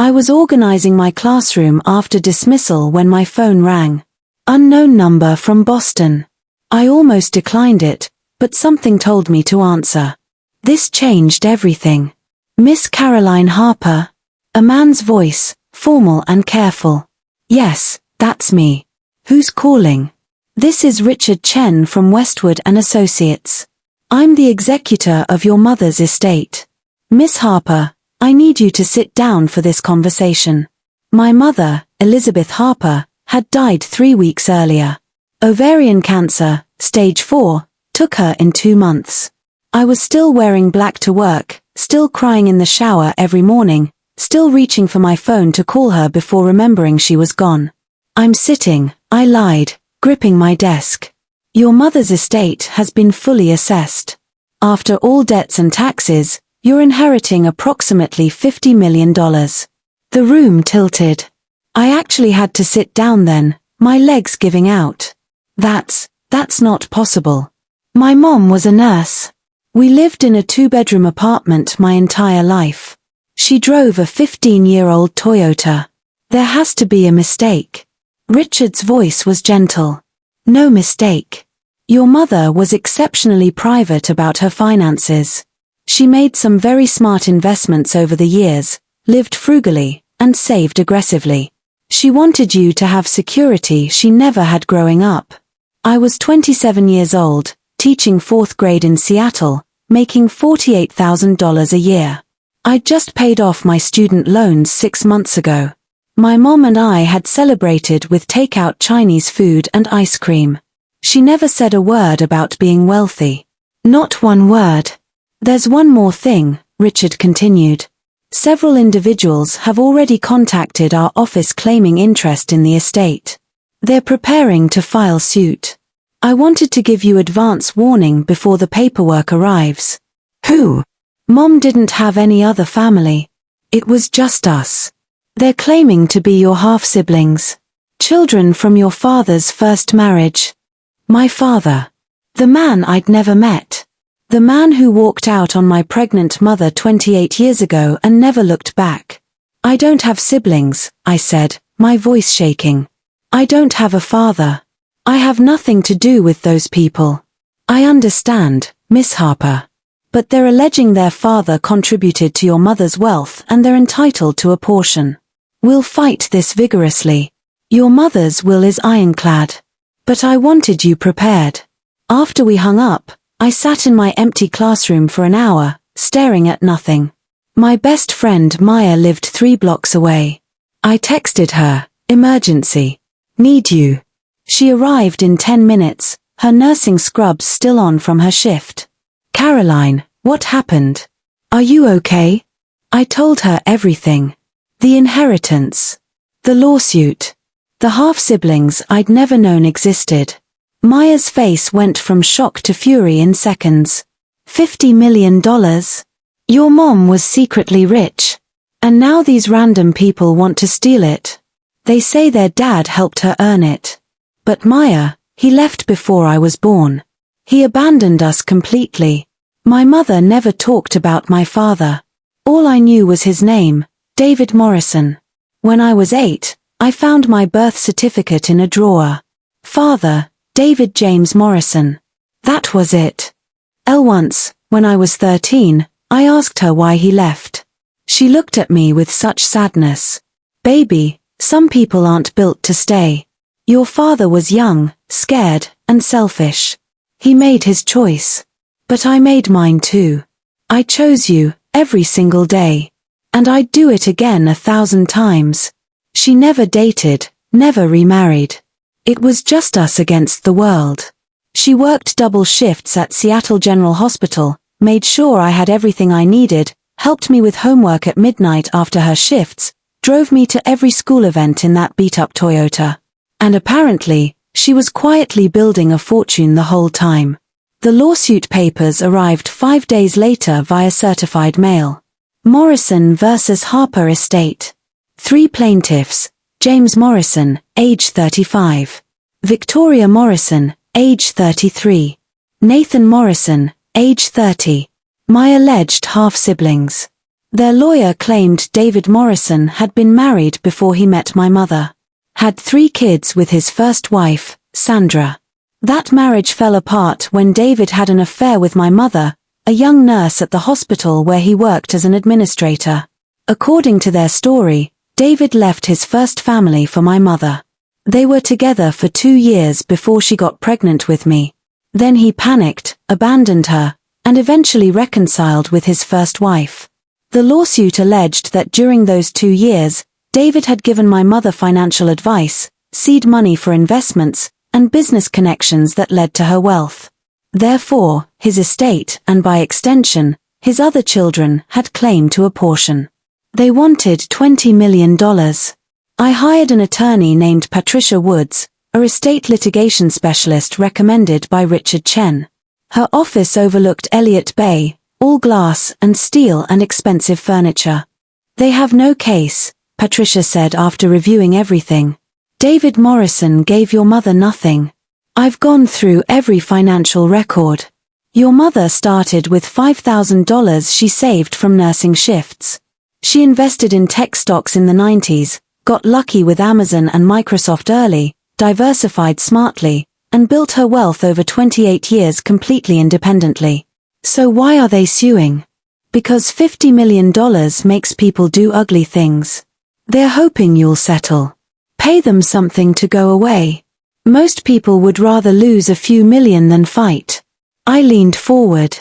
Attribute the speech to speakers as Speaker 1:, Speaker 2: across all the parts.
Speaker 1: I was organizing my classroom after dismissal when my phone rang. Unknown number from Boston. I almost declined it, but something told me to answer. This changed everything. Miss Caroline Harper? A man's voice, formal and careful. Yes, that's me. Who's calling? This is Richard Chen from Westwood and Associates. I'm the executor of your mother's estate. Miss Harper, I need you to sit down for this conversation. My mother, Elizabeth Harper, had died 3 weeks earlier. Ovarian cancer, stage 4, took her in 2 months. I was still wearing black to work, still crying in the shower every morning, still reaching for my phone to call her before remembering she was gone. I'm sitting, I lied, gripping my desk. Your mother's estate has been fully assessed. After all debts and taxes, you're inheriting approximately $50 million. The room tilted. I actually had to sit down then, my legs giving out. That's not possible. My mom was a nurse. We lived in a 2-bedroom apartment my entire life. She drove a 15-year-old Toyota. There has to be a mistake. Richard's voice was gentle. No mistake. Your mother was exceptionally private about her finances. She made some very smart investments over the years, lived frugally, and saved aggressively. She wanted you to have security she never had growing up. I was 27 years old, teaching 4th grade in Seattle, making $48,000 a year. I'd just paid off my student loans 6 months ago. My mom and I had celebrated with takeout Chinese food and ice cream. She never said a word about being wealthy. Not one word. There's one more thing, Richard continued. Several individuals have already contacted our office claiming interest in the estate. They're preparing to file suit. I wanted to give you advance warning before the paperwork arrives. Who? Mom didn't have any other family. It was just us. They're claiming to be your half-siblings. Children from your father's first marriage. My father. The man I'd never met. The man who walked out on my pregnant mother 28 years ago and never looked back. I don't have siblings, I said, my voice shaking. I don't have a father. I have nothing to do with those people. I understand, Miss Harper. But they're alleging their father contributed to your mother's wealth and they're entitled to a portion. We'll fight this vigorously. Your mother's will is ironclad. But I wanted you prepared. After we hung up, I sat in my empty classroom for an hour, staring at nothing. My best friend Maya lived 3 blocks away. I texted her, emergency. Need you. She arrived in 10 minutes, her nursing scrubs still on from her shift. Caroline, what happened? Are you okay? I told her everything. The inheritance. The lawsuit. The half-siblings I'd never known existed. Maya's face went from shock to fury in seconds. $50 million? Your mom was secretly rich. And now these random people want to steal it. They say their dad helped her earn it. But Maya, he left before I was born. He abandoned us completely. My mother never talked about my father. All I knew was his name, David Morrison. When I was 8, I found my birth certificate in a drawer. Father, David James Morrison. That was it. Once, when I was 13, I asked her why he left. She looked at me with such sadness. Baby, some people aren't built to stay. Your father was young, scared, and selfish. He made his choice. But I made mine too. I chose you, every single day. And I'd do it again 1,000 times. She never dated, never remarried. It was just us against the world. She worked double shifts at Seattle General Hospital, made sure I had everything I needed, helped me with homework at midnight after her shifts, drove me to every school event in that beat-up Toyota. And apparently, she was quietly building a fortune the whole time. The lawsuit papers arrived 5 days later via certified mail. Morrison versus Harper Estate. 3 plaintiffs. James Morrison, age 35. Victoria Morrison, age 33. Nathan Morrison, age 30. My alleged half-siblings. Their lawyer claimed David Morrison had been married before he met my mother. Had 3 kids with his first wife, Sandra. That marriage fell apart when David had an affair with my mother, a young nurse at the hospital where he worked as an administrator. According to their story, David left his first family for my mother. They were together for 2 years before she got pregnant with me. Then he panicked, abandoned her, and eventually reconciled with his first wife. The lawsuit alleged that during those 2 years, David had given my mother financial advice, seed money for investments, and business connections that led to her wealth. Therefore, his estate, and by extension, his other children, had claim to a portion. They wanted $20 million. I hired an attorney named Patricia Woods, a estate litigation specialist recommended by Richard Chen. Her office overlooked Elliott Bay, all glass and steel and expensive furniture. They have no case, Patricia said after reviewing everything. David Morrison gave your mother nothing. I've gone through every financial record. Your mother started with $5,000 she saved from nursing shifts. She invested in tech stocks in the 90s, got lucky with Amazon and Microsoft early, diversified smartly, and built her wealth over 28 years completely independently. So why are they suing? Because $50 million makes people do ugly things. They're hoping you'll settle. Pay them something to go away. Most people would rather lose a few million than fight. I leaned forward.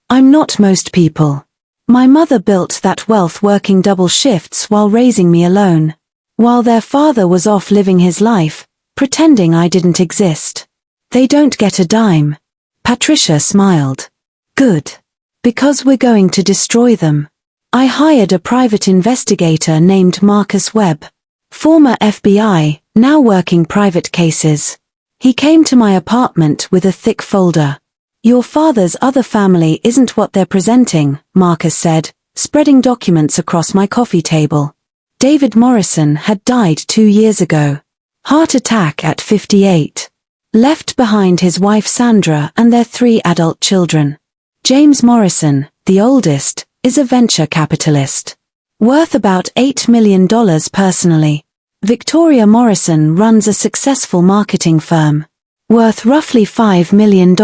Speaker 1: I'm not most people. My mother built that wealth working double shifts while raising me alone. While their father was off living his life, pretending I didn't exist. They don't get a dime. Patricia smiled. Good. Because we're going to destroy them. I hired a private investigator named Marcus Webb. Former FBI, now working private cases. He came to my apartment with a thick folder. Your father's other family isn't what they're presenting, Marcus said, spreading documents across my coffee table. David Morrison had died 2 years ago. Heart attack at 58. Left behind his wife Sandra and their 3 adult children. James Morrison, the oldest, is a venture capitalist. Worth about $8 million personally. Victoria Morrison runs a successful marketing firm. Worth roughly $5 million.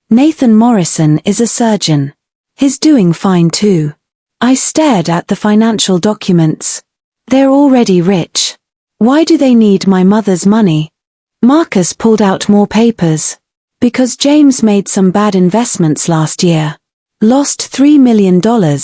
Speaker 1: Nathan Morrison is a surgeon. He's doing fine too. I stared at the financial documents. They're already rich. Why do they need my mother's money? Marcus pulled out more papers. Because James made some bad investments last year. Lost $3 million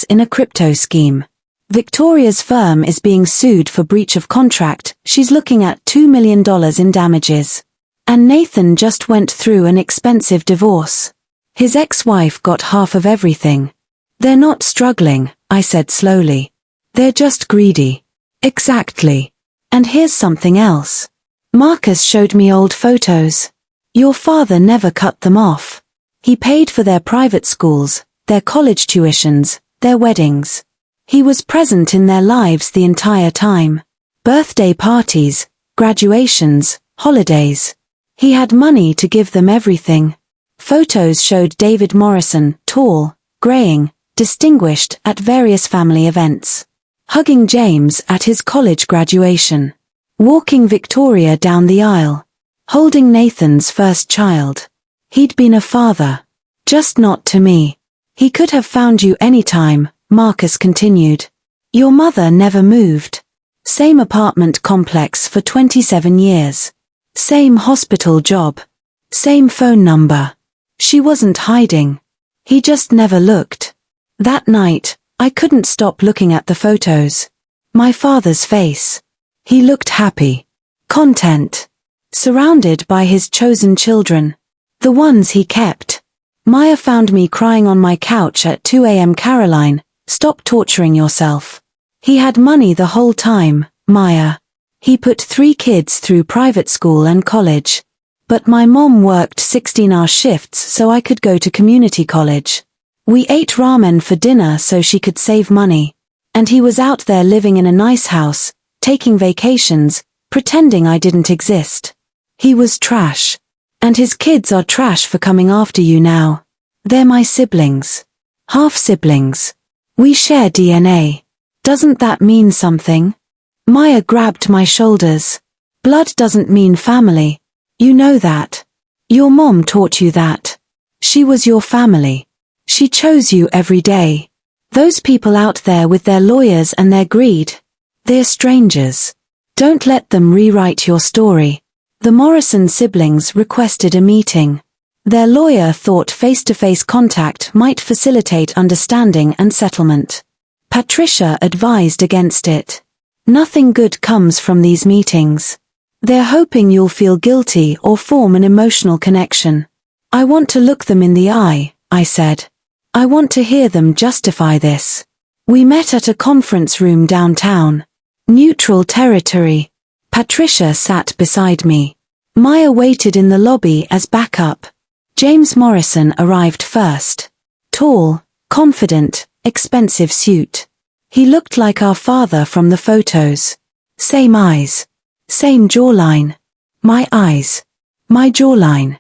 Speaker 1: in a crypto scheme. Victoria's firm is being sued for breach of contract. She's looking at $2 million in damages. And Nathan just went through an expensive divorce. His ex-wife got half of everything. They're not struggling, I said slowly. They're just greedy. Exactly. And here's something else. Marcus showed me old photos. Your father never cut them off. He paid for their private schools, their college tuitions, their weddings. He was present in their lives the entire time. Birthday parties, graduations, holidays. He had money to give them everything. Photos showed David Morrison, tall, graying, distinguished at various family events. Hugging James at his college graduation. Walking Victoria down the aisle. Holding Nathan's first child. He'd been a father. Just not to me. He could have found you anytime, Marcus continued. Your mother never moved. Same apartment complex for 27 years. Same hospital job. Same phone number. She wasn't hiding. He just never looked. That night, I couldn't stop looking at the photos. My father's face. He looked happy. Content. Surrounded by his chosen children. The ones he kept. Maya found me crying on my couch at 2 a.m. Caroline, stop torturing yourself. He had money the whole time, Maya. He put 3 kids through private school and college. But my mom worked 16-hour shifts so I could go to community college. We ate ramen for dinner so she could save money. And he was out there living in a nice house, taking vacations, pretending I didn't exist. He was trash. And his kids are trash for coming after you now. They're my siblings. Half-siblings. We share DNA. Doesn't that mean something? Maya grabbed my shoulders. Blood doesn't mean family. You know that. Your mom taught you that. She was your family. She chose you every day. Those people out there with their lawyers and their greed. They're strangers. Don't let them rewrite your story. The Morrison siblings requested a meeting. Their lawyer thought face-to-face contact might facilitate understanding and settlement. Patricia advised against it. Nothing good comes from these meetings. They're hoping you'll feel guilty or form an emotional connection. I want to look them in the eye, I said. I want to hear them justify this. We met at a conference room downtown. Neutral territory. Patricia sat beside me. Maya waited in the lobby as backup. James Morrison arrived first. Tall, confident, expensive suit. He looked like our father from the photos. Same eyes. Same jawline. My eyes. My jawline.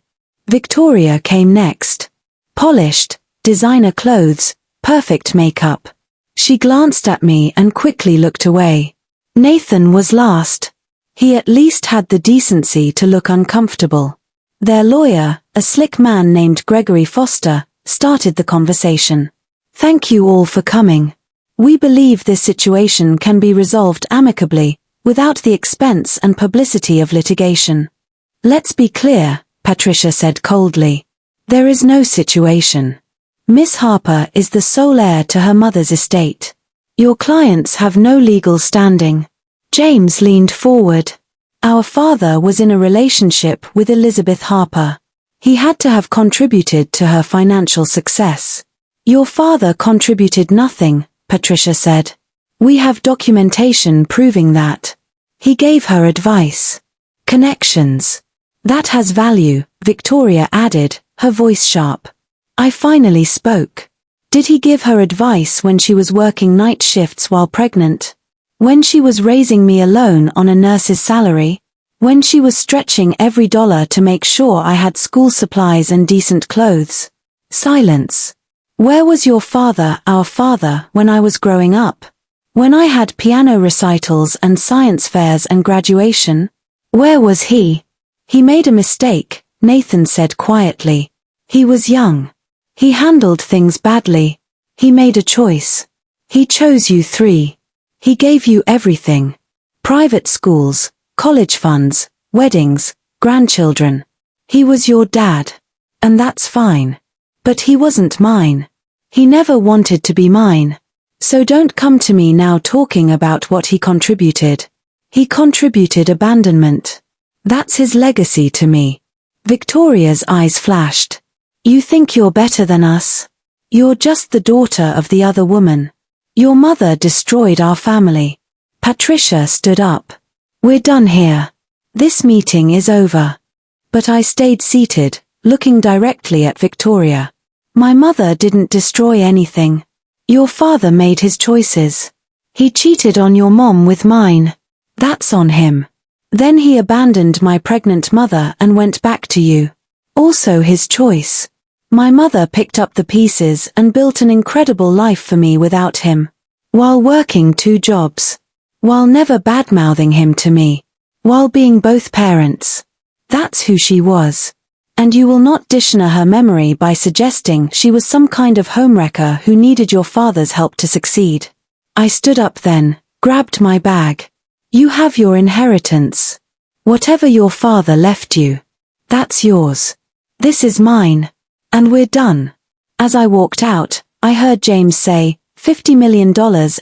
Speaker 1: Victoria came next. Polished, designer clothes, perfect makeup. She glanced at me and quickly looked away. Nathan was last. He at least had the decency to look uncomfortable. Their lawyer, a slick man named Gregory Foster, started the conversation. Thank you all for coming. We believe this situation can be resolved amicably, without the expense and publicity of litigation. Let's be clear, Patricia said coldly. There is no situation. Miss Harper is the sole heir to her mother's estate. Your clients have no legal standing. James leaned forward. Our father was in a relationship with Elizabeth Harper. He had to have contributed to her financial success. Your father contributed nothing, Patricia said. We have documentation proving that. He gave her advice. Connections. That has value, Victoria added, her voice sharp. I finally spoke. Did he give her advice when she was working night shifts while pregnant? When she was raising me alone on a nurse's salary? When she was stretching every dollar to make sure I had school supplies and decent clothes? Silence. Where was your father, our father, when I was growing up? When I had piano recitals and science fairs and graduation? Where was he? He made a mistake, Nathan said quietly. He was young. He handled things badly. He made a choice. He chose you three. He gave you everything. Private schools, college funds, weddings, grandchildren. He was your dad. And that's fine. But he wasn't mine. He never wanted to be mine. So don't come to me now talking about what he contributed. He contributed abandonment. That's his legacy to me. Victoria's eyes flashed. You think you're better than us? You're just the daughter of the other woman. Your mother destroyed our family. Patricia stood up. We're done here. This meeting is over. But I stayed seated, looking directly at Victoria. My mother didn't destroy anything. Your father made his choices. He cheated on your mom with mine. That's on him. Then he abandoned my pregnant mother and went back to you. Also his choice. My mother picked up the pieces and built an incredible life for me without him. While working 2 jobs. While never badmouthing him to me. While being both parents. That's who she was. And you will not dishonor her memory by suggesting she was some kind of homewrecker who needed your father's help to succeed. I stood up then, grabbed my bag. You have your inheritance. Whatever your father left you. That's yours. This is mine. And we're done. As I walked out, I heard James say, $50 million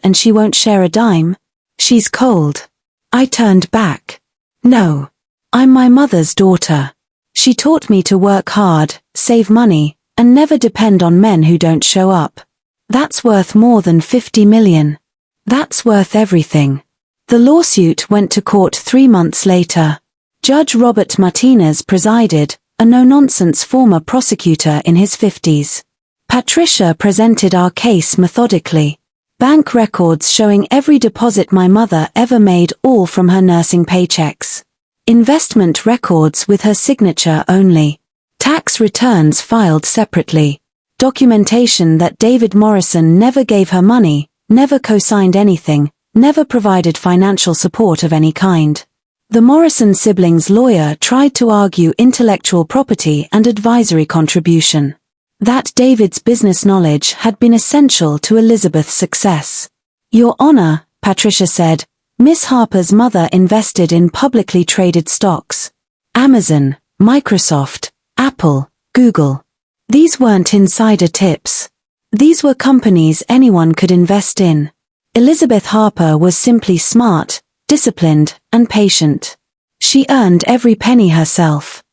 Speaker 1: and she won't share a dime? She's cold. I turned back. No. I'm my mother's daughter. She taught me to work hard, save money, and never depend on men who don't show up. That's worth more than $50 million. That's worth everything. The lawsuit went to court 3 months later. Judge Robert Martinez presided, a no-nonsense former prosecutor in his 50s. Patricia presented our case methodically. Bank records showing every deposit my mother ever made, all from her nursing paychecks. Investment records with her signature only. Tax returns filed separately. Documentation that David Morrison never gave her money, never co-signed anything, never provided financial support of any kind. The Morrison siblings' lawyer tried to argue intellectual property and advisory contribution. That David's business knowledge had been essential to Elizabeth's success. Your Honor, Patricia said, Miss Harper's mother invested in publicly traded stocks. Amazon, Microsoft, Apple, Google. These weren't insider tips. These were companies anyone could invest in. Elizabeth Harper was simply smart, disciplined, and patient. She earned every penny herself.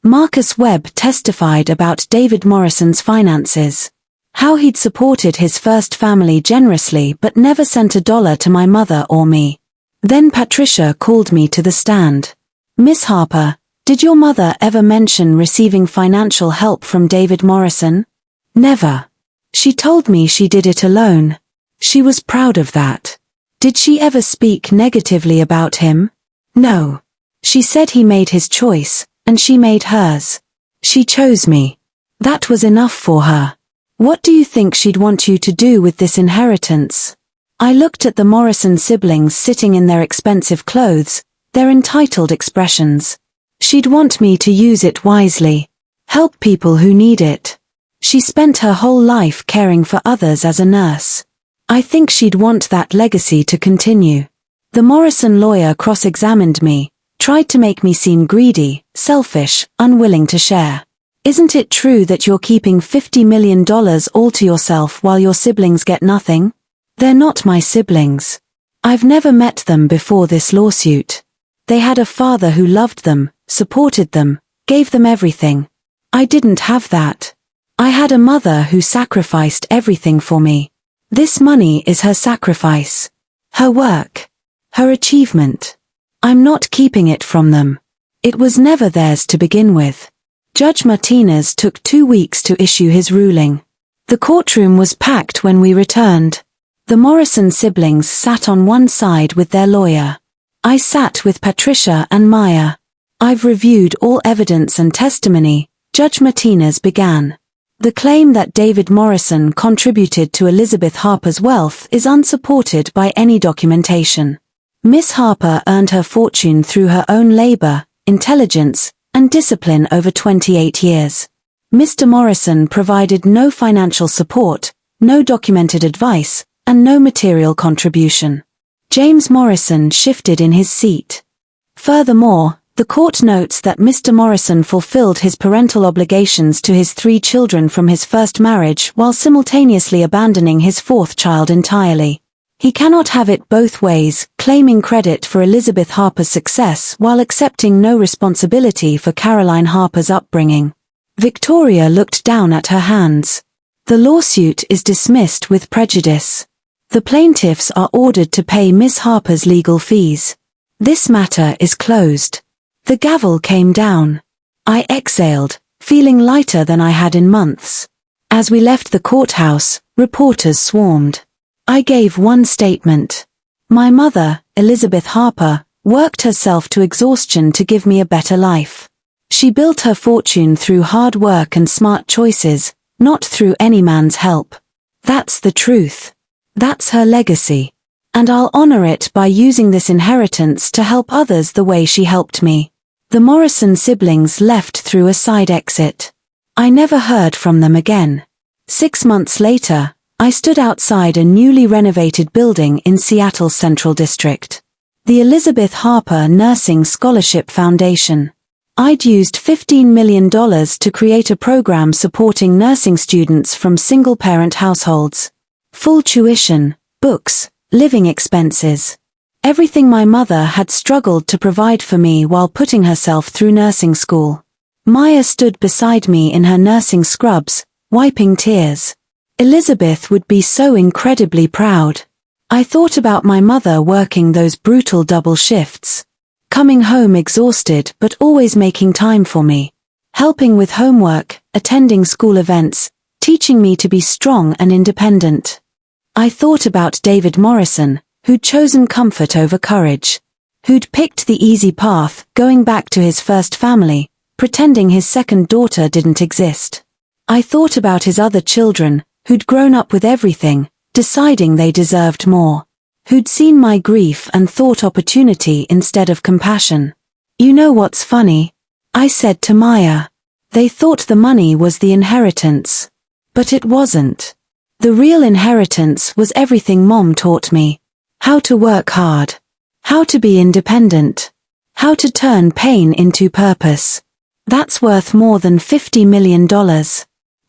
Speaker 1: Marcus Webb testified about David Morrison's finances. How he'd supported his first family generously but never sent $1 to my mother or me. Then Patricia called me to the stand. Miss Harper, did your mother ever mention receiving financial help from David Morrison? Never. She told me she did it alone. She was proud of that. Did she ever speak negatively about him? No. She said he made his choice, and she made hers. She chose me. That was enough for her. What do you think she'd want you to do with this inheritance? I looked at the Morrison siblings sitting in their expensive clothes, their entitled expressions. She'd want me to use it wisely. Help people who need it. She spent her whole life caring for others as a nurse. I think she'd want that legacy to continue. The Morrison lawyer cross-examined me, tried to make me seem greedy, selfish, unwilling to share. Isn't it true that you're keeping $50 million all to yourself while your siblings get nothing? They're not my siblings. I've never met them before this lawsuit. They had a father who loved them, supported them, gave them everything. I didn't have that. I had a mother who sacrificed everything for me. This money is her sacrifice. Her work. Her achievement. I'm not keeping it from them. It was never theirs to begin with. Judge Martinez took 2 weeks to issue his ruling. The courtroom was packed when we returned. The Morrison siblings sat on one side with their lawyer. I sat with Patricia and Maya. I've reviewed all evidence and testimony, Judge Martinez began. The claim that David Morrison contributed to Elizabeth Harper's wealth is unsupported by any documentation. Miss Harper earned her fortune through her own labor, intelligence, and discipline over 28 years. Mr. Morrison provided no financial support, no documented advice, and no material contribution. James Morrison shifted in his seat. Furthermore, the court notes that Mr. Morrison fulfilled his parental obligations to his 3 children from his first marriage while simultaneously abandoning his 4th child entirely. He cannot have it both ways, claiming credit for Elizabeth Harper's success while accepting no responsibility for Caroline Harper's upbringing. Victoria looked down at her hands. The lawsuit is dismissed with prejudice. The plaintiffs are ordered to pay Miss Harper's legal fees. This matter is closed. The gavel came down. I exhaled, feeling lighter than I had in months. As we left the courthouse, reporters swarmed. I gave one statement. My mother, Elizabeth Harper, worked herself to exhaustion to give me a better life. She built her fortune through hard work and smart choices, not through any man's help. That's the truth. That's her legacy. And I'll honor it by using this inheritance to help others the way she helped me. The Morrison siblings left through a side exit. I never heard from them again. 6 months later, I stood outside a newly renovated building in Seattle's Central District. The Elizabeth Harper Nursing Scholarship Foundation. I'd used $15 million to create a program supporting nursing students from single-parent households. Full tuition, books, living expenses. Everything my mother had struggled to provide for me while putting herself through nursing school. Maya stood beside me in her nursing scrubs, wiping tears. Elizabeth would be so incredibly proud. I thought about my mother working those brutal double shifts. Coming home exhausted but always making time for me. Helping with homework, attending school events, teaching me to be strong and independent. I thought about David Morrison, who'd chosen comfort over courage. Who'd picked the easy path, going back to his first family, pretending his second daughter didn't exist. I thought about his other children, who'd grown up with everything, deciding they deserved more. Who'd seen my grief and thought opportunity instead of compassion. You know what's funny? I said to Maya. They thought the money was the inheritance. But it wasn't. The real inheritance was everything Mom taught me. How to work hard. How to be independent. How to turn pain into purpose. That's worth more than $50 million.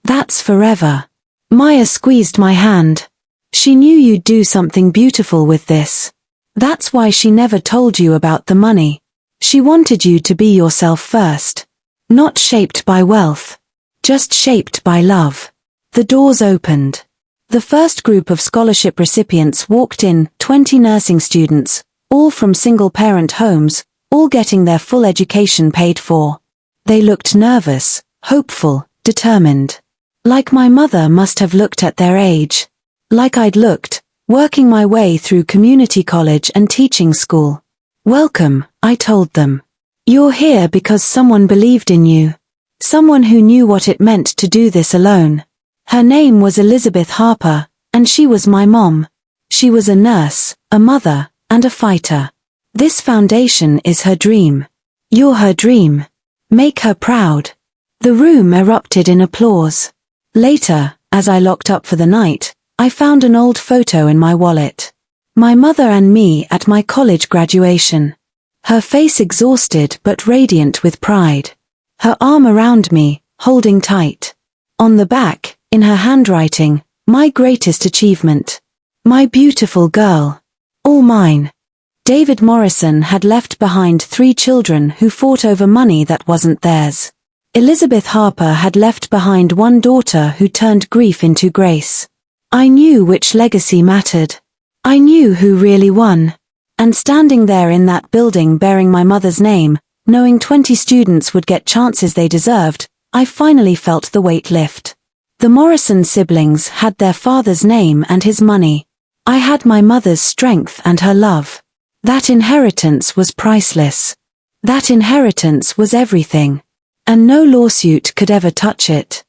Speaker 1: That's forever. Maya squeezed my hand. She knew you'd do something beautiful with this. That's why she never told you about the money. She wanted you to be yourself first. Not shaped by wealth. Just shaped by love. The doors opened. The first group of scholarship recipients walked in, 20 nursing students, all from single-parent homes, all getting their full education paid for. They looked nervous, hopeful, determined. Like my mother must have looked at their age. Like I'd looked, working my way through community college and teaching school. Welcome, I told them. You're here because someone believed in you. Someone who knew what it meant to do this alone. Her name was Elizabeth Harper, and she was my mom. She was a nurse, a mother, and a fighter. This foundation is her dream. You're her dream. Make her proud. The room erupted in applause. Later, as I locked up for the night, I found an old photo in my wallet. My mother and me at my college graduation. Her face exhausted but radiant with pride. Her arm around me, holding tight. On the back, in her handwriting, my greatest achievement. My beautiful girl. All mine. David Morrison had left behind 3 children who fought over money that wasn't theirs. Elizabeth Harper had left behind 1 daughter who turned grief into grace. I knew which legacy mattered. I knew who really won. And standing there in that building bearing my mother's name, knowing 20 students would get chances they deserved, I finally felt the weight lift. The Morrison siblings had their father's name and his money. I had my mother's strength and her love. That inheritance was priceless. That inheritance was everything. And no lawsuit could ever touch it.